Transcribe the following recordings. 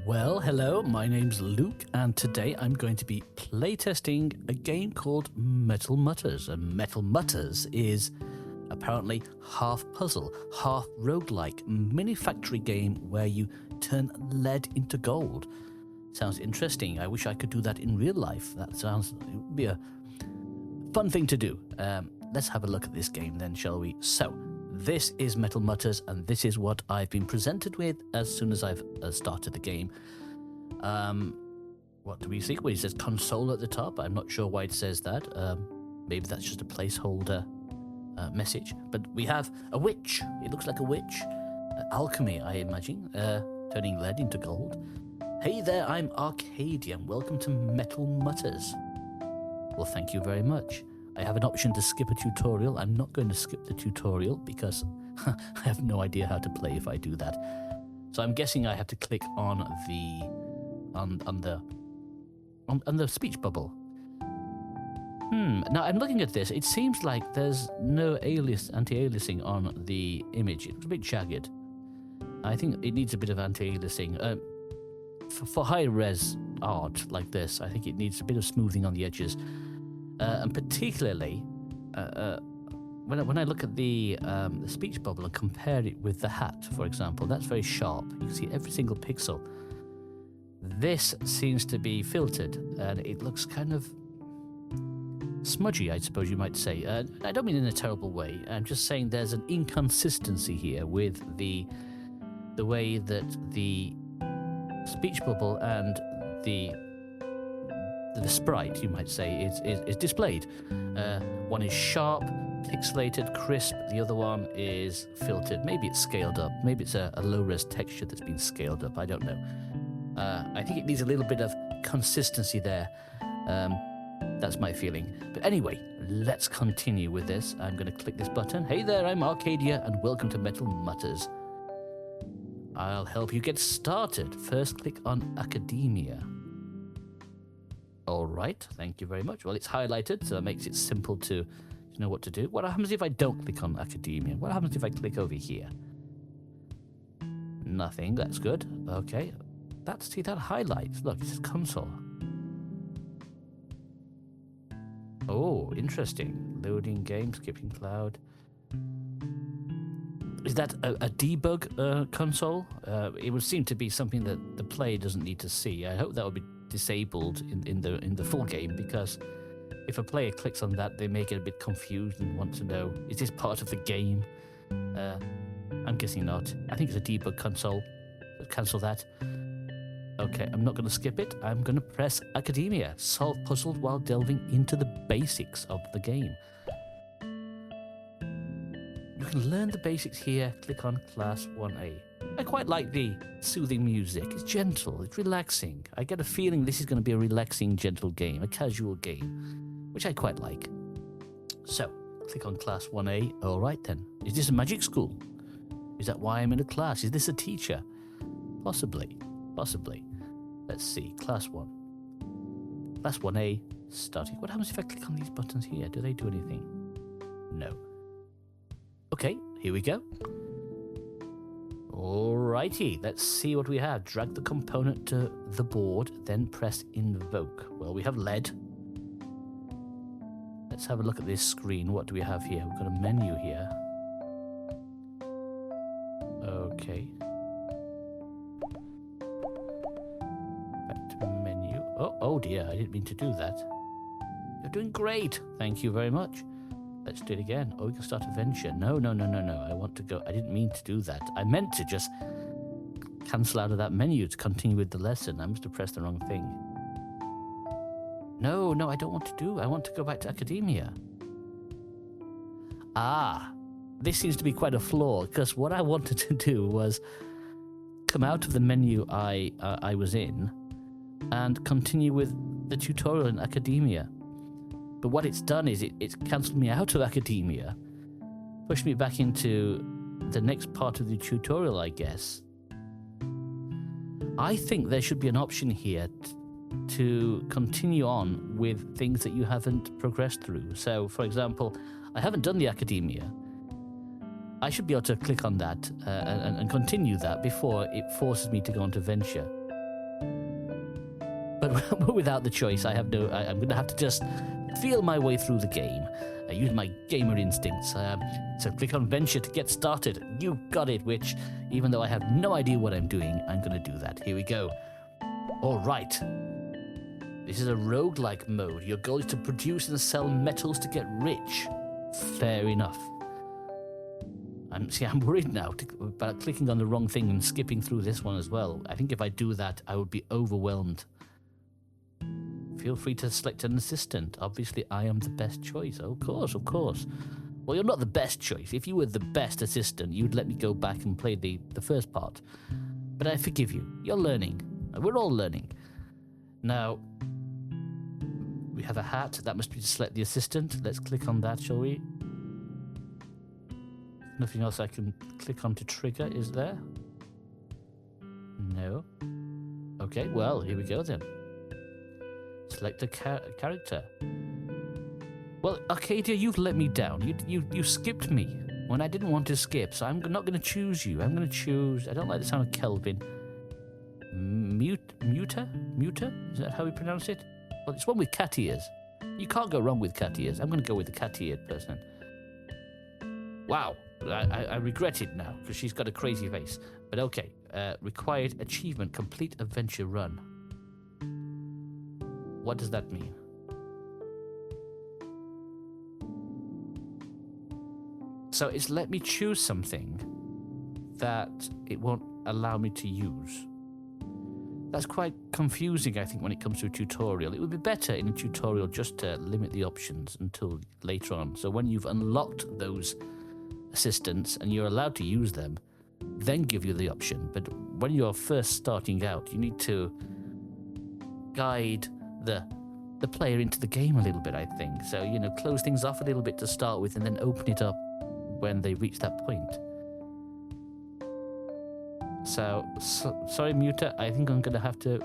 Well, hello, my name's Luke, and today I'm going to be playtesting a game called MetalMuters. And MetalMuters is apparently half puzzle, half roguelike mini factory game where you turn lead into gold. Sounds interesting. I wish I could do that in real life. It would be a fun thing to do. Let's have a look at this game then, shall we? So, this is MetalMuters, and this is what I've been presented with as soon as I've started the game. What do we see? Well, it says console at the top. I'm not sure why it says that. Maybe that's just a placeholder message. But we have a witch. It looks like a witch. Alchemy, I imagine. Turning lead into gold. Hey there, I'm Arcadia, and welcome to MetalMuters. Well, thank you very much. I have an option to skip a tutorial. I'm not going to skip the tutorial because I have no idea how to play if I do that. So I'm guessing I have to click on the speech bubble. Now I'm looking at this. It seems like there's no anti-aliasing on the image. It's a bit jagged. I think it needs a bit of anti-aliasing. For high-res art like this, I think it needs a bit of smoothing on the edges. And particularly, when I look at the speech bubble and compare it with the hat, for example, that's very sharp. You can see every single pixel. This seems to be filtered, and it looks kind of smudgy, I suppose you might say. I don't mean in a terrible way. I'm just saying there's an inconsistency here with the way that the speech bubble and the sprite, you might say, is displayed. One is sharp, pixelated, crisp. The other one is filtered. Maybe it's scaled up. Maybe it's a low-res texture that's been scaled up. I don't know. I think it needs a little bit of consistency there. That's my feeling. But anyway, let's continue with this. I'm going to click this button. Hey there, I'm Arcadia, and welcome to MetalMuters. I'll help you get started. First, click on Academia. All right, thank you very much. Well, it's highlighted, so it makes it simple to know what to do. What happens if I don't click on Academia? What happens if I click over here? Nothing, that's good. Okay, see that highlights. Look, it says console. Oh, interesting. Loading game, skipping cloud. Is that a debug console? It would seem to be something that the player doesn't need to see. I hope that would be disabled in the full game, because if a player clicks on that, they may get a bit confused and want to know, is this part of the game? I'm guessing not. I think it's a debug console. Cancel that. Okay, I'm not going to skip it. I'm going to press Academia. Solve puzzles while delving into the basics of the game. You can learn the basics here. Click on Class 1A. I quite like the soothing music. It's gentle, it's relaxing. I get a feeling this is going to be a relaxing, gentle game, a casual game, which I quite like. So, click on Class 1A. All right then. Is this a magic school? Is that why I'm in a class? Is this a teacher? Possibly. Let's see. Class 1. Class 1A, starting. What happens if I click on these buttons here? Do they do anything? No. Okay, here we go. Alrighty, let's see what we have. Drag the component to the board, then press invoke. Well, we have lead. Let's have a look at this screen. What do we have here? We've got a menu here. Okay. Back to menu. Oh dear, I didn't mean to do that. You're doing great. Thank you very much. Let's do it again. Oh, we can start a venture. No. I want to go. I didn't mean to do that. I meant to just cancel out of that menu to continue with the lesson. I must have pressed the wrong thing. No, I don't want to do. I want to go back to Academia. This seems to be quite a flaw, because what I wanted to do was come out of the menu I was in and continue with the tutorial in Academia. But what it's done is it's cancelled me out of Academia, pushed me back into the next part of the tutorial, I guess. I think there should be an option here to continue on with things that you haven't progressed through. So, for example, I haven't done the Academia. I should be able to click on that and continue that before it forces me to go on to Venture. But without the choice, I'm going to have to just feel my way through the game. Use my gamer instincts. So click on Venture to get started. You got it, which, even though I have no idea what I'm doing, I'm going to do that. Here we go. All right. This is a roguelike mode. Your goal is to produce and sell metals to get rich. Fair enough. I'm worried now about clicking on the wrong thing and skipping through this one as well. I think if I do that, I would be overwhelmed. Feel free to select an assistant. Obviously, I am the best choice. Of course. Well, you're not the best choice. If you were the best assistant, you'd let me go back and play the first part. But I forgive you. You're learning. We're all learning. Now, we have a hat. That must be to select the assistant. Let's click on that, shall we? Nothing else I can click on to trigger, is there? No. Okay, well, here we go then. Select a character. Well, Arcadia, you've let me down. You skipped me when I didn't want to skip, so I'm not going to choose you. I'm going to choose... I don't like the sound of Kelvin. Muter? Is that how we pronounce it? Well, it's one with cat ears. You can't go wrong with cat ears. I'm going to go with the cat-eared person. Wow. I regret it now, because she's got a crazy face. But okay. Required achievement, complete adventure run. What does that mean? So it's let me choose something that it won't allow me to use. That's quite confusing, I think, when it comes to a tutorial. It would be better in a tutorial just to limit the options until later on. So when you've unlocked those assistants and you're allowed to use them, then give you the option. But when you're first starting out, you need to guide the player into the game a little bit, I think. So, close things off a little bit to start with and then open it up when they reach that point. So sorry, Muter, I think I'm going to have to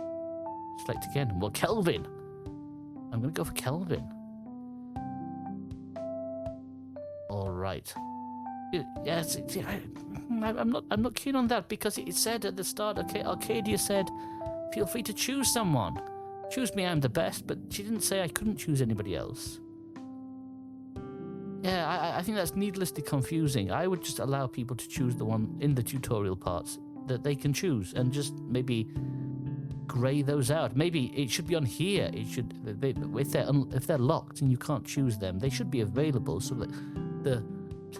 select again. Well, Kelvin. I'm going to go for Kelvin. All right. Yes, I'm not keen on that because it said at the start, okay, Arcadia said, feel free to choose someone. Choose me, I'm the best, but she didn't say I couldn't choose anybody else. Yeah, I think that's needlessly confusing. I would just allow people to choose the one in the tutorial parts that they can choose and just maybe grey those out. Maybe it should be on here. It should, if they're locked and you can't choose them, they should be available so that the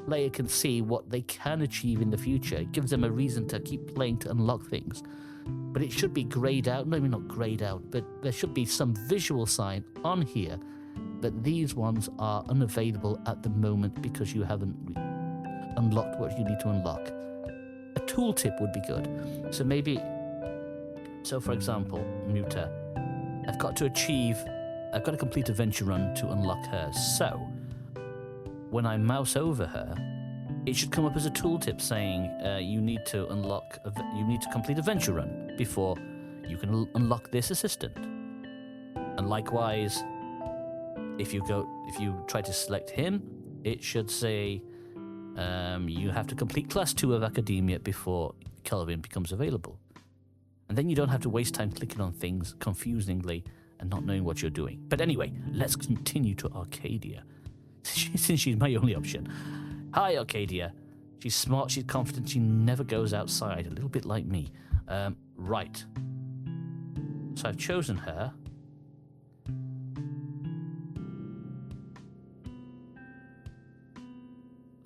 player can see what they can achieve in the future. It gives them a reason to keep playing to unlock things. But it should be greyed out. Maybe not greyed out, but there should be some visual sign on here that these ones are unavailable at the moment because you haven't unlocked what you need to unlock. A tooltip would be good. So for example, Muter, I've got to complete a venture run to unlock her. So when I mouse over her, it should come up as a tooltip saying you need to complete a venture run before you can unlock this assistant. And likewise, if you try to select him, it should say you have to complete class 2 of academia before Kelvin becomes available. And then you don't have to waste time clicking on things confusingly and not knowing what you're doing. But anyway, let's continue to Arcadia, since she's my only option. Hi, Arcadia. She's smart, she's confident, she never goes outside, a little bit like me. Right. So I've chosen her.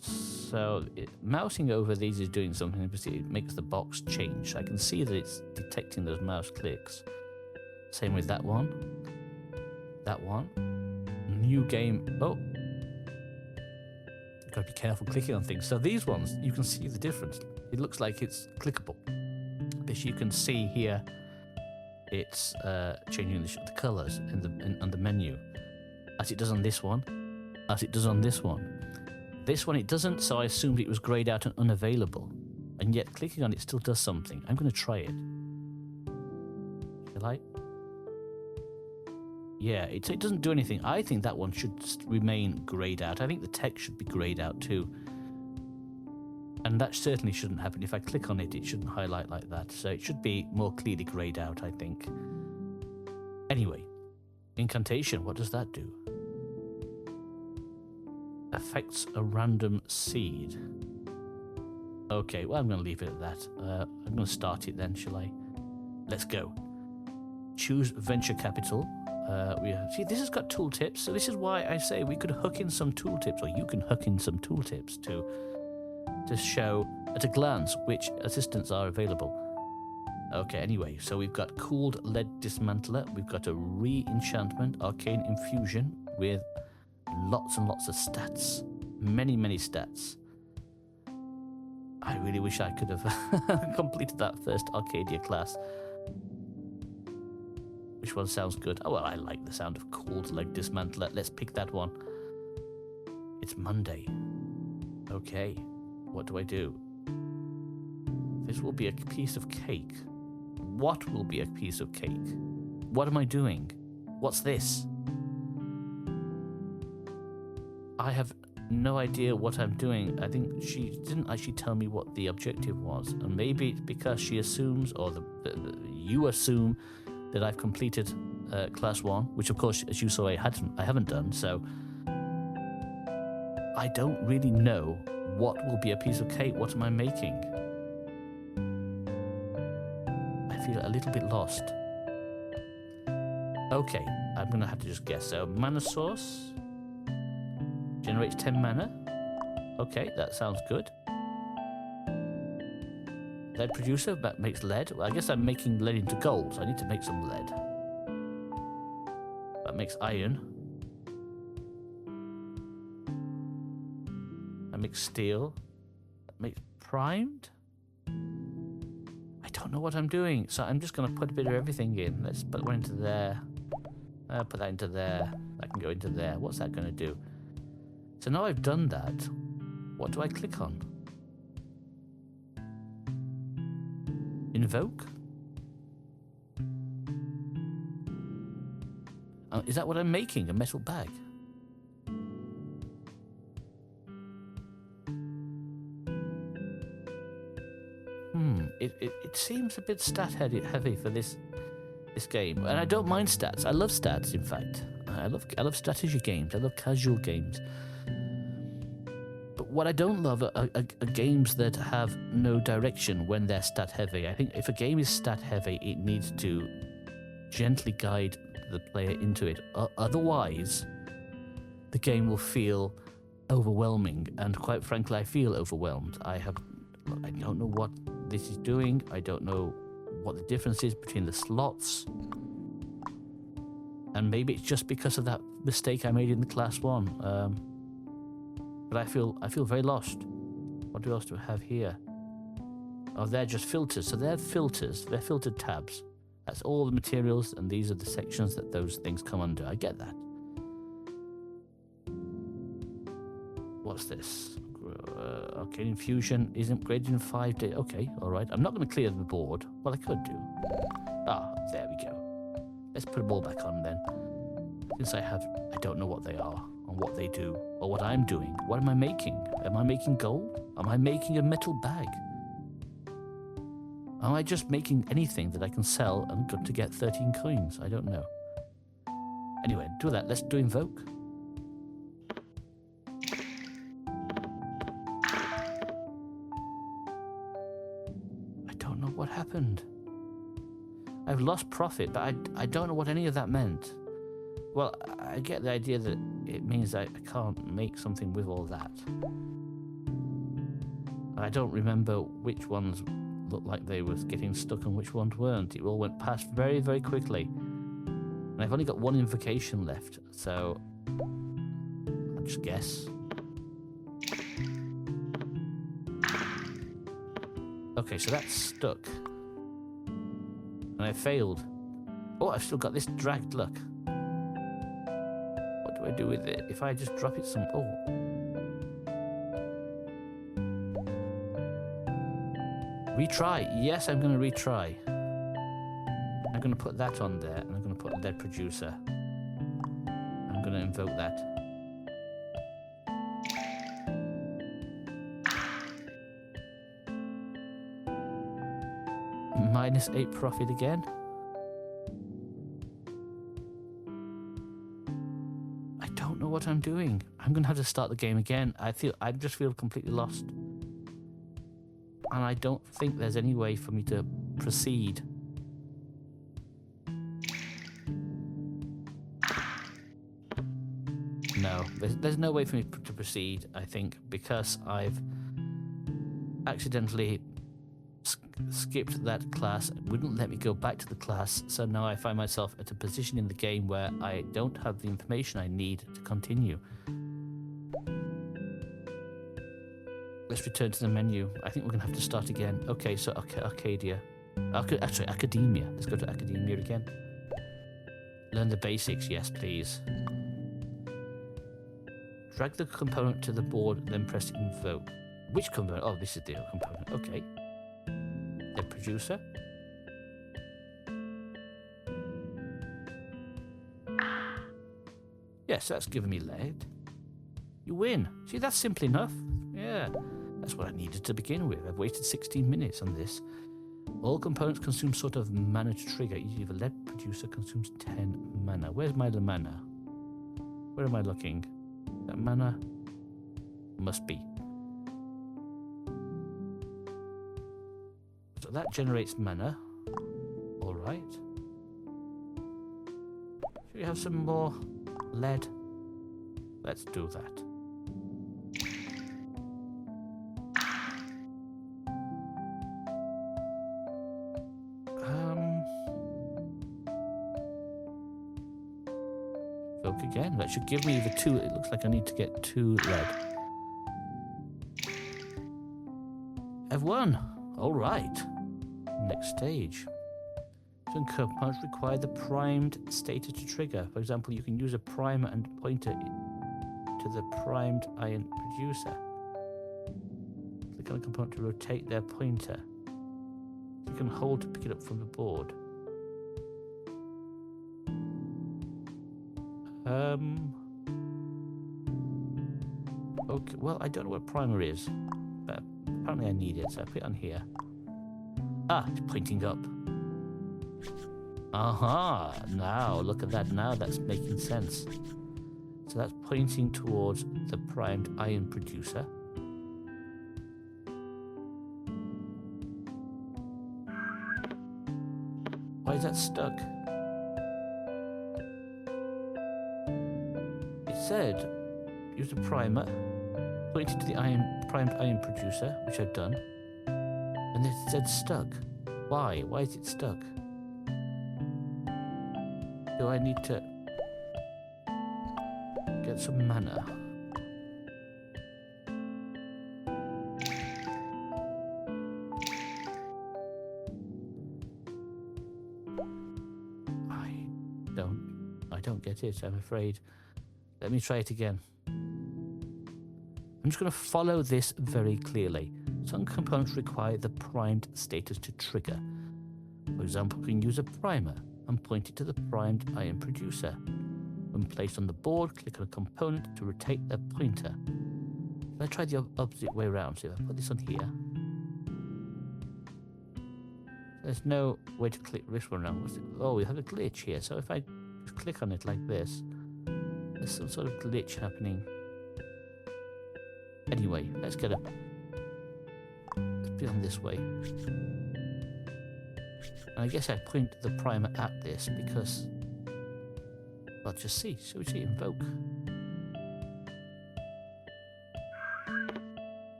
So mousing over these is doing something. It makes the box change. I can see that it's detecting those mouse clicks. Same with that one. That one. New game. Oh. You've got to be careful clicking on things. So these ones, you can see the difference. It looks like it's clickable. But you can see here, it's changing the colours on the menu. As it does on this one. As it does on this one. This one it doesn't, so I assumed it was greyed out and unavailable. And yet clicking on it still does something. I'm going to try it. Shall I? Yeah, it doesn't do anything. I think that one should remain greyed out. I think the text should be greyed out too. And that certainly shouldn't happen. If I click on it, it shouldn't highlight like that. So it should be more clearly grayed out, I think. Anyway, incantation, what does that do? Affects a random seed. Okay, well, I'm going to leave it at that. I'm going to start it then, shall I? Let's go. Choose venture capital. See, this has got tooltips, so this is why I say we could hook in some tooltips, or you can hook in some tooltips to show at a glance which assistants are available. Okay, anyway, so we've got cooled lead dismantler, we've got a re-enchantment, arcane infusion with lots and lots of stats. Many, many stats. I really wish I could have completed that first Arcadia class. Which one sounds good? Oh, well, I like the sound of cooled leg dismantler. Let's pick that one. It's Monday. Okay, what do I do? This will be a piece of cake. What will be a piece of cake? What am I doing? What's this? I have no idea what I'm doing. I think she didn't actually tell me what the objective was, and maybe it's because she assumes, or you assume, that I've completed class 1, which of course, as you saw, I haven't done. So I don't really know what will be a piece of cake. What am I making? I feel a little bit lost. Okay, I'm gonna have to just guess. So mana source generates 10 mana. Okay, that sounds good. Lead producer, that makes lead. Well, I guess I'm making lead into gold, so I need to make some lead. That makes iron. That makes steel. That makes primed. I don't know what I'm doing, so I'm just going to put a bit of everything in. Let's put one into there. Put that into there. That can go into there. What's that going to do? So now I've done that, what do I click on? Invoke? Is that what I'm making? A metal bag? It seems a bit stat heavy for this game. And I don't mind stats. I love stats, in fact. I love strategy games. I love casual games. But what I don't love are games that have no direction when they're stat heavy. I think if a game is stat heavy, it needs to gently guide the player into it. Otherwise, the game will feel overwhelming. And quite frankly, I feel overwhelmed. I don't know what this is doing. I don't know what the difference is between the slots. And maybe it's just because of that mistake I made in the class 1. But I feel very lost. What else do I have here? Oh, they're just filters. So they're filters. They're filtered tabs. That's all the materials, and these are the sections that those things come under. I get that. What's this? Okay, infusion is upgraded in 5 days. Okay, all right. I'm not going to clear the board. Well, I could do. Ah, there we go. Let's put them all back on then. Since I don't know what they are, and what they do, or what I'm doing. What am I making? Am I making gold? Am I making a metal bag? Am I just making anything that I can sell and got to get 13 coins? I don't know. Anyway, do that. Let's do invoke. I don't know what happened. I've lost profit, but I don't know what any of that meant. Well, I get the idea that it means I can't make something with all that. I don't remember which ones looked like they was getting stuck and which ones weren't. It all went past very, very quickly. And I've only got one invocation left, so I'll just guess. Okay, so that's stuck. And I failed. Oh, I've still got this dragged, look. What do I do with it? If I just drop it some... Oh. Retry. Yes, I'm going to retry. I'm going to put that on there, and I'm going to put lead producer. I'm going to invoke that. -8 profit again. I don't know what I'm doing. I'm gonna have to start the game again. I just feel completely lost. And I don't think there's any way for me to proceed. No, there's no way for me to proceed, I think, because I've accidentally skipped that class. It wouldn't let me go back to the class, so now I find myself at a position in the game where I don't have the information I need to continue. Let's return to the menu. I think we're going to have to start again. Okay, so Arcadia. Actually, Academia. Let's go to Academia again. Learn the basics, yes please. Drag the component to the board, then press invoke. Which component? Oh, this is the component. Okay. The producer. Yes, that's given me lead. You win. See, that's simple enough. Yeah, that's what I needed to begin with. I've wasted 16 minutes on this. All components consume sort of mana to trigger. Each lead producer consumes 10 mana. Where's my mana? Where am I looking? That mana must be. So that generates mana. All right. Should we have some more lead? Let's do that. Vote again. That should give me the 2. It looks like I need to get 2 lead. I've won. All right. Next stage. Some components require the primed status to trigger. For example, you can use a primer and pointer to the primed iron producer. Click on a component to rotate their pointer. You can hold to pick it up from the board. Okay, well, I don't know what primer is, but apparently I need it, so I put it on here. Ah, it's pointing up. Aha! Now, look at that now, that's making sense. So that's pointing towards the primed iron producer. Why is that stuck? It said, use the primer, pointed to the primed iron producer, which I've done, and it said stuck. Why? Why is it stuck? Do I need to get some mana? I don't get it, I'm afraid. Let me try it again. I'm just going to follow this very clearly. Some components require the primed status to trigger. For example, you can use a primer and point it to the primed iron producer. When placed on the board, click on a component to rotate their pointer. Let's try the opposite way around. So if I put this on here, there's no way to click this one around. Oh, we have a glitch here. So if I just click on it like this, there's some sort of glitch happening. Anyway, let's put it on this way. And I guess I'd point the primer at this because, well, just see. So we see invoke.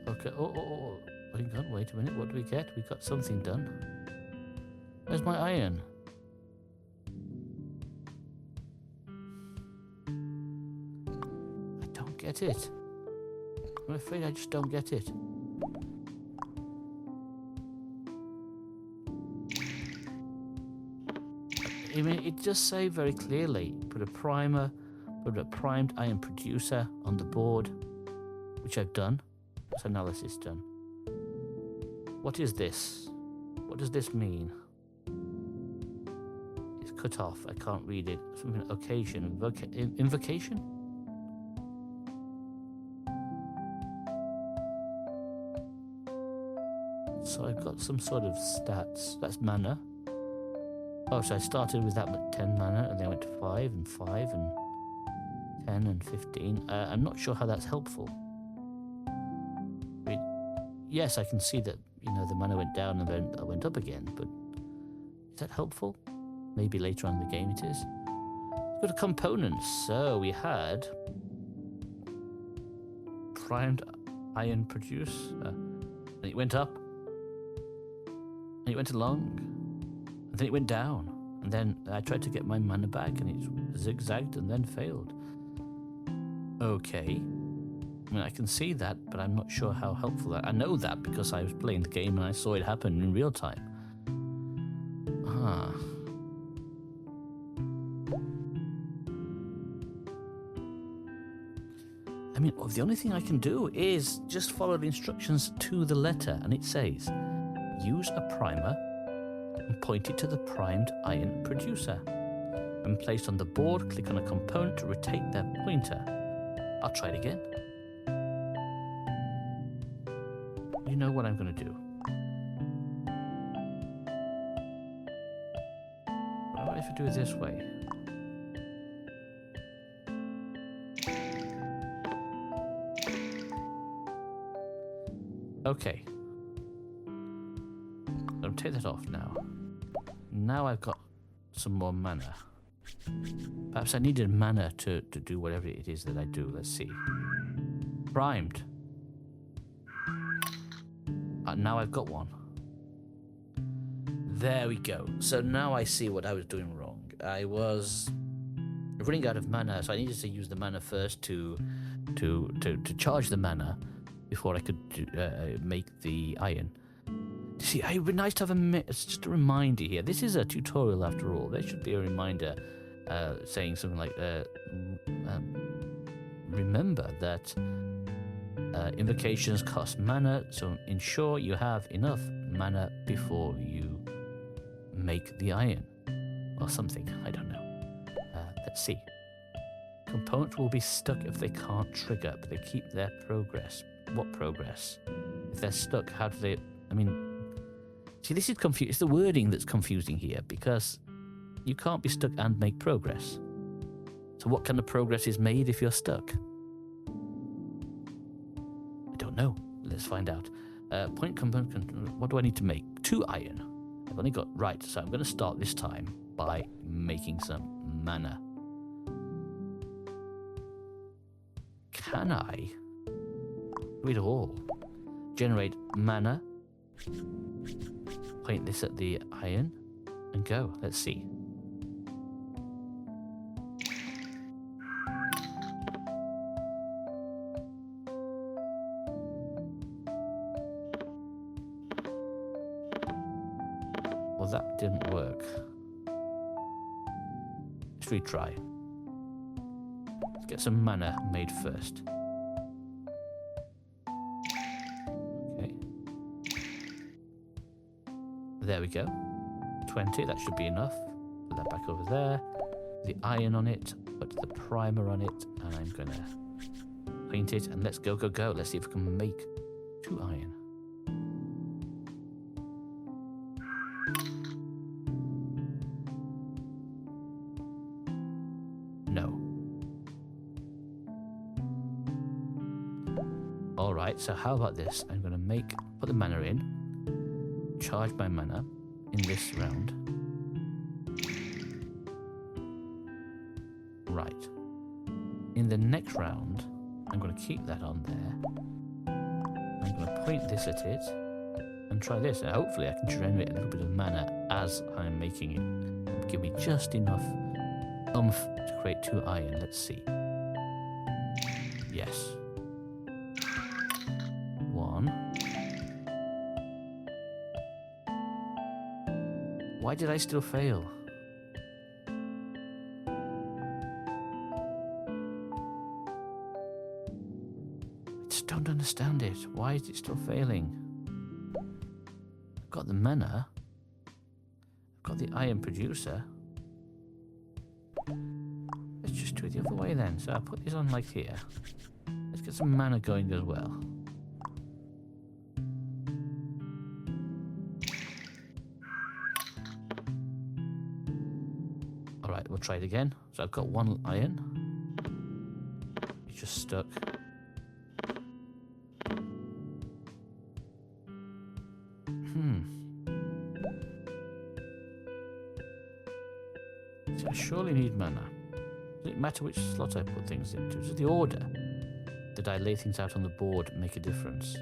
Okay. Oh. Hang on, wait a minute. What do we get? We got something done. Where's my iron? I don't get it. I'm afraid I just don't get it. I mean, it does say very clearly, put a primer, put a primed iron producer on the board, which I've done. What's analysis done? What is this? What does this mean? It's cut off. I can't read it. Something occasion. Invocation? So I've got some sort of stats. That's mana. Oh, so I started with that 10 mana, and then I went to 5 and 5 and 10 and 15. I'm not sure how that's helpful. I mean, yes, I can see that, you know, the mana went down and then it went up again, but is that helpful? Maybe later on in the game it is. Let's go to components. So we had primed iron produce, and it went up, and it went along, and then it went down, and then I tried to get my mana back, and it zigzagged and then failed. Okay. I mean, I can see that, but I'm not sure how helpful that. I know that because I was playing the game and I saw it happen in real time. Ah. I mean, the only thing I can do is just follow the instructions to the letter, and it says, use a primer and point it to the primed iron producer. When placed on the board, click on a component to rotate their pointer. I'll try it again. You know what I'm going to do. What about if I do it this way? Okay. I'll take that off now. Now I've got some more mana. Perhaps I needed mana to do whatever it is that I do. Let's see. Primed. Now I've got one. There we go. So now I see what I was doing wrong. I was running out of mana, so I needed to use the mana first to charge the mana before I could make the iron. See, it would be nice to have it's just a reminder here. This is a tutorial after all. There should be a reminder saying something like, remember that invocations cost mana, so ensure you have enough mana before you make the iron. Or something, I don't know. Let's see. Components will be stuck if they can't trigger, but they keep their progress. What progress? If they're stuck, how do they... I mean... See, this is confusing. It's the wording that's confusing here, because you can't be stuck and make progress. So what kind of progress is made if you're stuck? I don't know. Let's find out. Point component... What do I need to make? 2 iron. I've only got... Right, so I'm going to start this time by making some mana. Can I do it all? Generate mana, point this at the iron, and go. Let's see. Well, that didn't work. Let's retry. Let's get some mana made first. Okay. There we go. 20, that should be enough. Put that back over there. The iron on it, put the primer on it, and I'm gonna paint it, and let's go, go, go. Let's see if we can make 2 iron. No. Alright, so how about this? I'm gonna put the mana in, charge my mana in this round. Right. In the next round, I'm going to keep that on there. I'm going to point this at it and try this. And hopefully I can generate a little bit of mana as I'm making it. It'll give me just enough oomph to create 2 iron. Let's see. Yes. 1. Why did I still fail? I just don't understand it. Why is it still failing? I've got the mana. I've got the iron producer. Let's just do it the other way then. So I'll put this on like here. Let's get some mana going as well. we'll try it again. So I've got one iron. It's just stuck. So I surely need mana. Does it matter which slot I put things into? Does the order that I lay things out on the board make a difference?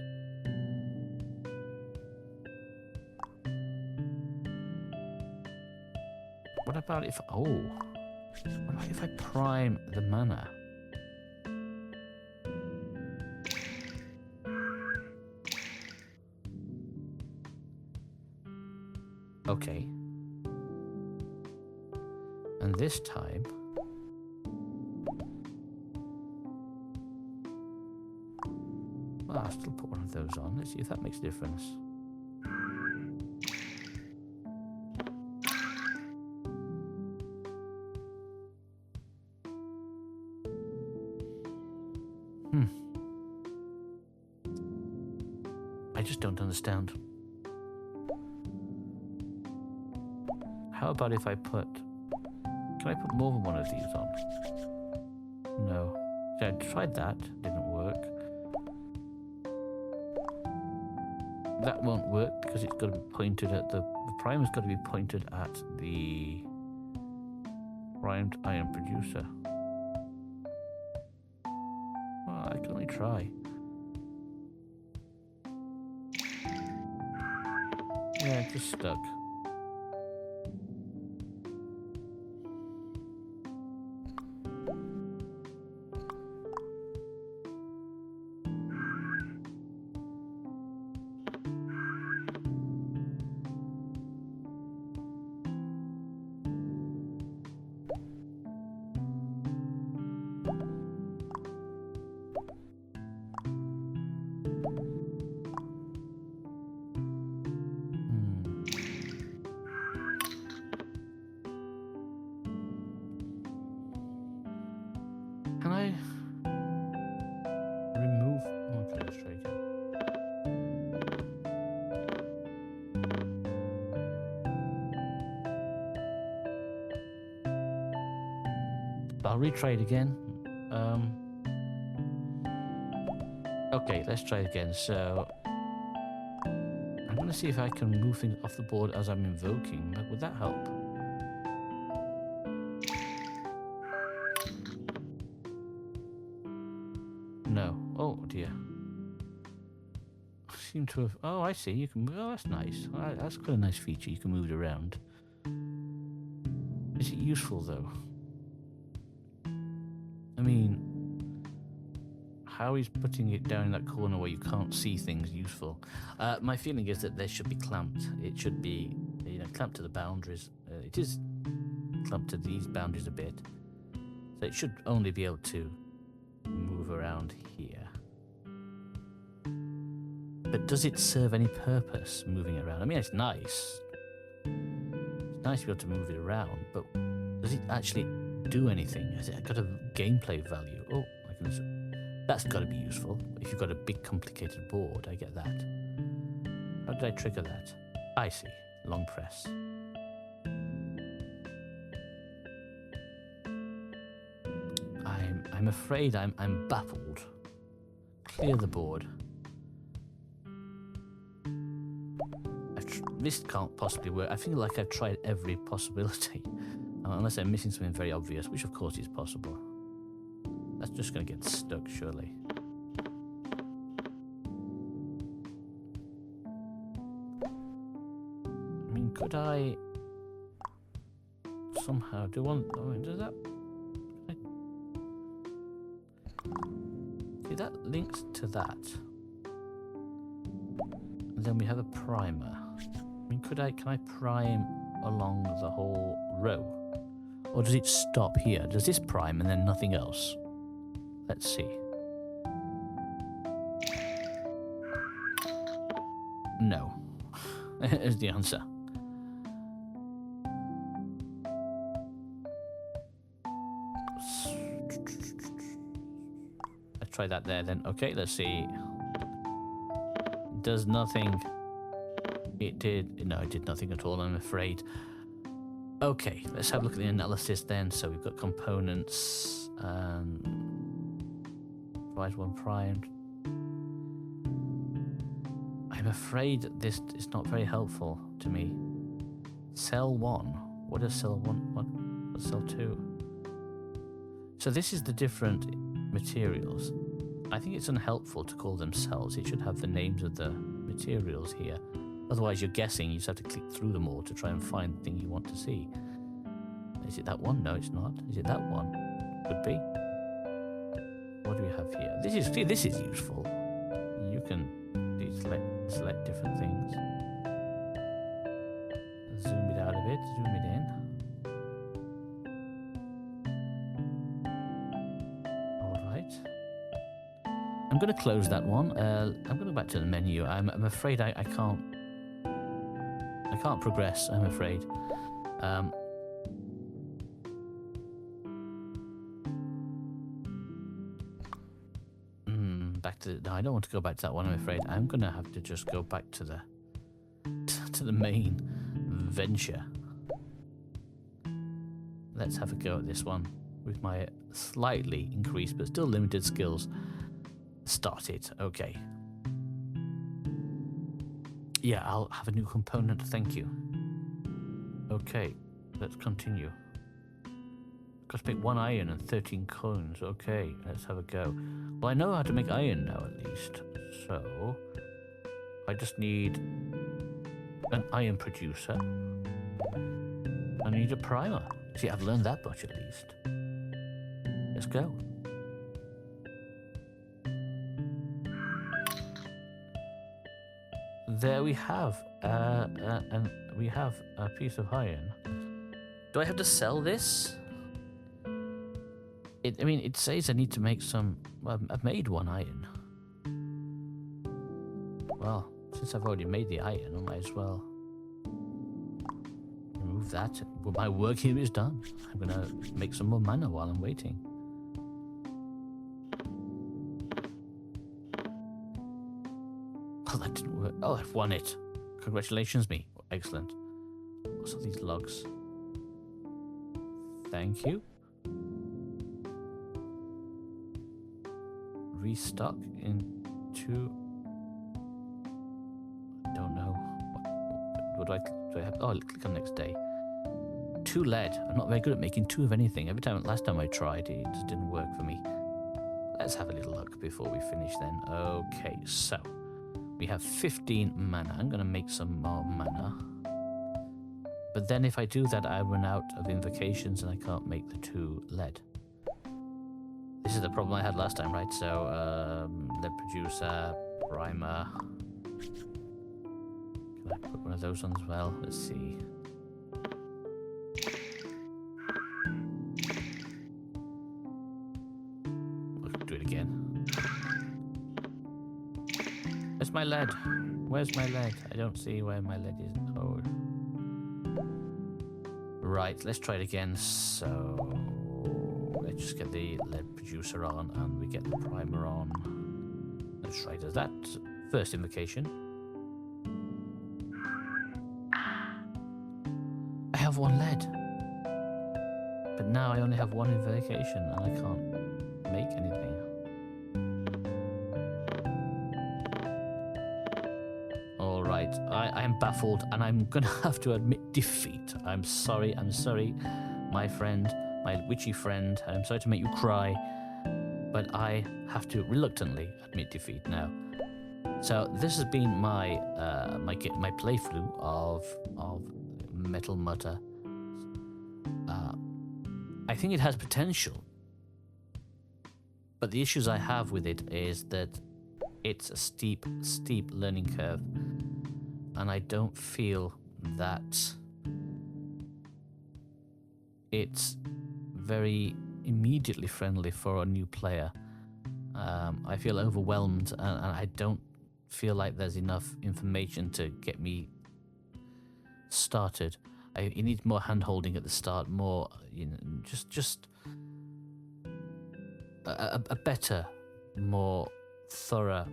What about if... Oh. What about if I prime the mana? Okay. And this time... Well, I'll still put one of those on. Let's see if that makes a difference. I just don't understand. How about if I put... Can I put more than one of these on? No. Yeah, I tried that. Didn't work. That won't work because it's got to be pointed at the primer's got to be pointed at the primed iron producer. Well, I can only try. Yeah, it's just stuck. Can I remove... Okay, let's try again. I'll retry it again. Okay, let's try it again. So I'm going to see if I can move things off the board as I'm invoking. Would that help? No. Oh dear. Seem to have... Oh, I see. You can move... Oh, that's nice. That's quite a nice feature. You can move it around. Is it useful though? I mean, how is putting it down in that corner where you can't see things useful? My feeling is that they should be clamped. It should be, you know, clamped to the boundaries. It is clamped to these boundaries a bit. So it should only be able to move around here. But does it serve any purpose moving it around? I mean, it's nice. It's nice to be able to move it around, but does it actually do anything? Has it got a gameplay value? Oh, that's got to be useful. If you've got a big complicated board, I get that. How did I trigger that? I see. Long press. I'm afraid I'm baffled. Clear the board. This can't possibly work. I feel like I've tried every possibility. Unless I'm missing something very obvious, which of course is possible. That's just going to get stuck, surely. I mean, could I somehow do one? Oh, does that? See, that links to that. And then we have a primer. I mean, can I prime along the whole row? Or does it stop here? Does this prime and then nothing else? Let's see. No. Is the answer. Let's try that there then. Okay, let's see. Does nothing. It did. No, it did nothing at all, I'm afraid. Okay, let's have a look at the analysis then. So we've got components, provide one primed. I'm afraid this is not very helpful to me. Cell 1. What is cell 1? What's cell 2? So this is the different materials. I think it's unhelpful to call them cells. It should have the names of the materials here. Otherwise you're guessing. You just have to click through them all to try and find the thing you want to see. Is it that one? No, it's not. Is it that one? Could be. What do we have here? This is useful. You can select different things. Zoom it out a bit, zoom it in. Alright. I'm going to close that one. I'm going to go back to the menu. I'm afraid I can't progress, I'm afraid. No, I don't want to go back to that one, I'm afraid. I'm going to have to just go back to the main venture. Let's have a go at this one with my slightly increased but still limited skills. Start it. Okay. Yeah, I'll have a new component. Thank you. Okay, let's continue. Got to pick 1 iron and 13 coins. Okay, let's have a go. Well, I know how to make iron now, at least. So, I just need an iron producer. I need a primer. See, I've learned that much, at least. Let's go. There we have, and we have a piece of iron. Do I have to sell this? I mean, it says I need to make some. Well, I've made 1 iron. Well, since I've already made the iron, I might as well remove that. Well, my work here is done. I'm gonna make some more mana while I'm waiting. Oh, that didn't work. Oh, I've won it. Congratulations, me. Excellent. What's all these logs? Thank you. Restock into. I don't know. What do I have? Oh, click on next day. 2 lead. I'm not very good at making 2 of anything. Last time I tried, it just didn't work for me. Let's have a little look before we finish then. Okay, so we have 15 mana. I'm gonna make some more mana. But then if I do that, I run out of invocations and I can't make the 2 lead. This is the problem I had last time, right? So, lead producer, primer. Can I put one of those on as well? Let's see. We'll do it again. Where's my lead? Where's my lead? I don't see where my lead is. Oh. Right, let's try it again. So, let's just get the lead producer on and we get the primer on. Let's try it as that. First invocation. I have 1 lead. But now I only have 1 invocation and I can't make anything. Alright, I am baffled and I'm gonna have to admit defeat. I'm sorry, my friend. My witchy friend, I'm sorry to make you cry, but I have to reluctantly admit defeat now. So this has been my my playthrough of MetalMuter. I think it has potential, but the issues I have with it is that it's a steep learning curve, and I don't feel that it's very immediately friendly for a new player. I feel overwhelmed and I don't feel like there's enough information to get me started. It needs more hand-holding at the start, more, you know, just a better, more thorough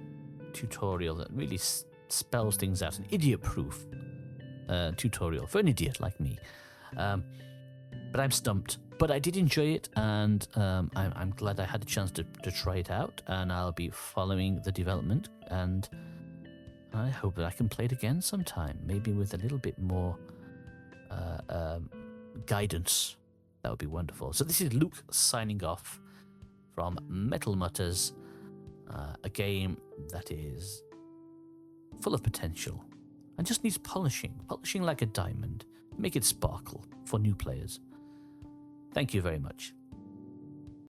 tutorial that really spells things out. An idiot-proof tutorial for an idiot like me. But I'm stumped. But I did enjoy it, and I'm glad I had a chance to try it out, and I'll be following the development, and I hope that I can play it again sometime, maybe with a little bit more guidance. That would be wonderful. So this is Luke signing off from MetalMuters, a game that is full of potential and just needs polishing like a diamond. Make it sparkle for new players. Thank you very much.